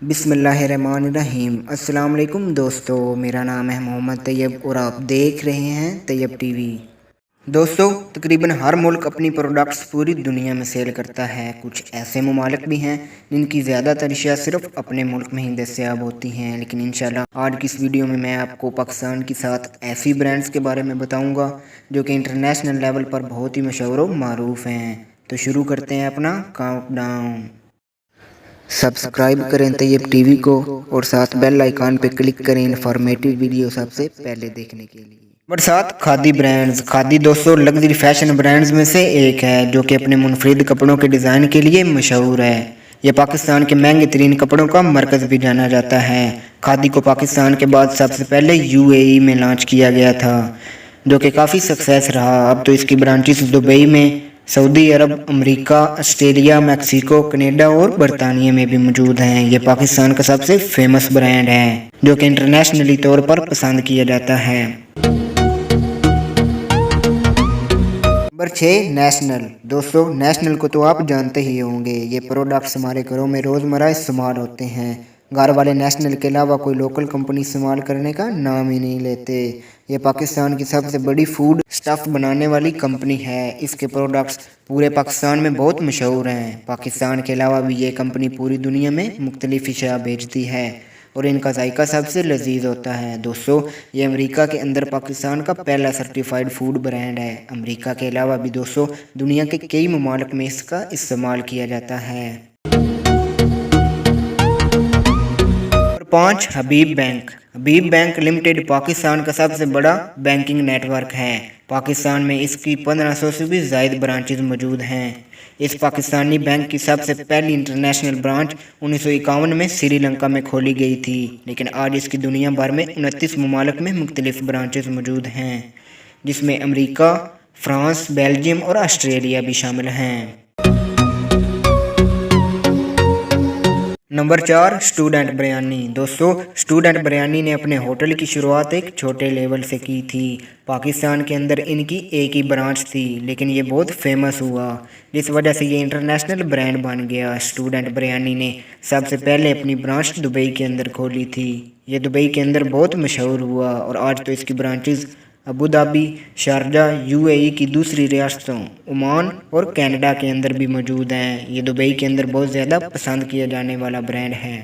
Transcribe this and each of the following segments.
بسم اللہ الرحمن الرحیم۔ السلام علیکم دوستو، میرا نام ہے محمد طیب اور آپ دیکھ رہے ہیں طیب ٹی وی۔ دوستو، تقریباً ہر ملک اپنی پروڈکٹس پوری دنیا میں سیل کرتا ہے۔ کچھ ایسے ممالک بھی ہیں جن کی زیادہ تر اشیاء صرف اپنے ملک میں ہی دستیاب ہوتی ہیں، لیکن انشاءاللہ آج کی اس ویڈیو میں میں آپ کو پاکستان کی 7 ایسی برانڈز کے بارے میں بتاؤں گا جو کہ انٹرنیشنل لیول پر بہت ہی مشہور و معروف ہیں۔ تو شروع کرتے ہیں اپنا کاؤنٹ ڈاؤن۔ سبسکرائب کریں طیب ٹی وی کو اور ساتھ بیل آئیکن پہ کلک کریں انفارمیٹو ویڈیو سب سے پہلے دیکھنے کے لیے۔ Number 7، khadi brands. کھادی دوستو لگژری فیشن برانڈز میں سے ایک ہے جو کہ اپنے منفرد کپڑوں کے ڈیزائن کے لیے مشہور ہے۔ یہ پاکستان کے مہنگے ترین کپڑوں کا مرکز بھی جانا جاتا ہے۔ کھادی کو پاکستان کے بعد سب سے پہلے UAE میں لانچ کیا گیا تھا جو کہ کافی سکسیس رہا۔ اب تو اس کی برانچز دبئی میں، سعودی عرب، امریکہ، آسٹریلیا، میکسیکو، کینیڈا اور برطانیہ میں بھی موجود ہیں۔ یہ پاکستان کا سب سے فیمس برانڈ ہے جو کہ انٹرنیشنلی طور پر پسند کیا جاتا ہے۔ Number 6، national. دوستو نیشنل کو تو آپ جانتے ہی ہوں گے، یہ پروڈکٹس ہمارے گھروں میں روزمرہ استعمال ہوتے ہیں۔ گھر والے نیشنل کے علاوہ کوئی لوکل کمپنی استعمال کرنے کا نام ہی نہیں لیتے۔ یہ پاکستان کی سب سے بڑی فوڈ سٹف بنانے والی کمپنی ہے۔ اس کے پروڈکٹس پورے پاکستان میں بہت مشہور ہیں۔ پاکستان کے علاوہ بھی یہ کمپنی پوری دنیا میں مختلف اشیاء بیچتی ہے اور ان کا ذائقہ سب سے لذیذ ہوتا ہے۔ دوستو یہ امریکہ کے اندر پاکستان کا پہلا سرٹیفائیڈ فوڈ برانڈ ہے۔ امریکہ کے علاوہ بھی دوستو دنیا کے کئی ممالک میں اس کا استعمال کیا جاتا ہے۔ 5، حبیب بینک۔ حبیب بینک لمیٹڈ پاکستان کا سب سے بڑا بینکنگ نیٹ ورک ہے۔ پاکستان میں اس کی 1500 سے بھی زائد برانچز موجود ہیں۔ اس پاکستانی بینک کی سب سے پہلی انٹرنیشنل برانچ 1951 میں سری لنکا میں کھولی گئی تھی، لیکن آج اس کی دنیا بھر میں 29 ممالک میں مختلف برانچز موجود ہیں، جس میں امریکہ، فرانس، بیلجیم اور آسٹریلیا بھی شامل ہیں۔ Number 4، student biryani. دوستو اسٹوڈنٹ بریانی نے اپنے ہوٹل کی شروعات ایک چھوٹے لیول سے کی تھی۔ پاکستان کے اندر ان کی ایک ہی برانچ تھی، لیکن یہ بہت فیمس ہوا جس وجہ سے یہ انٹرنیشنل برانڈ بن گیا۔ اسٹوڈنٹ بریانی نے سب سے پہلے اپنی برانچ دبئی کے اندر کھولی تھی۔ یہ دبئی کے اندر بہت مشہور ہوا اور آج تو اس کی برانچز ابوظہبی، شارجہ، UAE کی دوسری ریاستوں، عمان اور کینیڈا کے اندر بھی موجود ہیں۔ یہ دبئی کے اندر بہت زیادہ پسند کیا جانے والا برانڈ ہے۔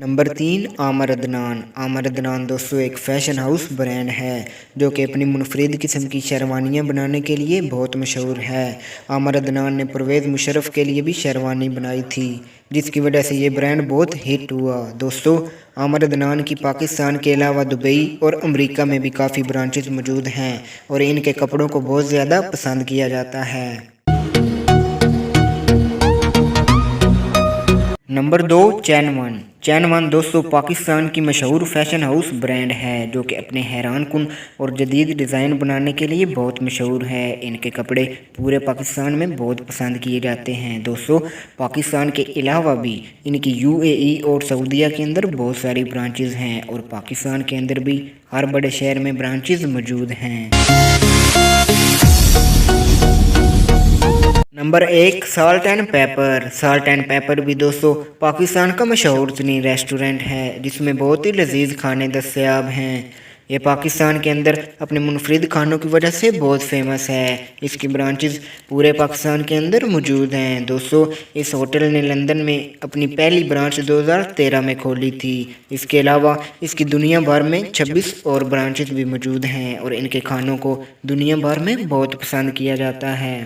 نمبر 3، عامر عدنان۔ عامر عدنان دوستو ایک فیشن ہاؤس برانڈ ہے جو کہ اپنی منفرد قسم کی شیروانیاں بنانے کے لیے بہت مشہور ہے۔ عامر عدنان نے پرویز مشرف کے لیے بھی شیروانی بنائی تھی، جس کی وجہ سے یہ برانڈ بہت ہٹ ہوا۔ دوستو عامر عدنان کی پاکستان کے علاوہ دبئی اور امریکہ میں بھی کافی برانچز موجود ہیں اور ان کے کپڑوں کو بہت زیادہ پسند کیا جاتا ہے۔ نمبر 2، چین ون۔ چین ون دوستو پاکستان کی مشہور فیشن ہاؤس برانڈ ہے جو کہ اپنے حیران کن اور جدید ڈیزائن بنانے کے لیے بہت مشہور ہے۔ ان کے کپڑے پورے پاکستان میں بہت پسند کیے جاتے ہیں۔ دوستو پاکستان کے علاوہ بھی ان کی UAE اور سعودیہ کے اندر بہت ساری برانچز ہیں اور پاکستان کے اندر بھی ہر بڑے شہر میں برانچز موجود ہیں۔ Number 1، salt and paper. Salt and paper بھی دوستو پاکستان کا مشہور ترین ریسٹورنٹ ہے جس میں بہت ہی لذیذ کھانے دستیاب ہیں۔ یہ پاکستان کے اندر اپنے منفرد کھانوں کی وجہ سے بہت فیمس ہے۔ اس کی برانچز پورے پاکستان کے اندر موجود ہیں۔ دوستو اس ہوٹل نے لندن میں اپنی پہلی برانچ 2013 میں کھولی تھی۔ اس کے علاوہ اس کی دنیا بھر میں 26 اور برانچز بھی موجود ہیں اور ان کے کھانوں کو دنیا بھر میں بہت پسند کیا جاتا ہے۔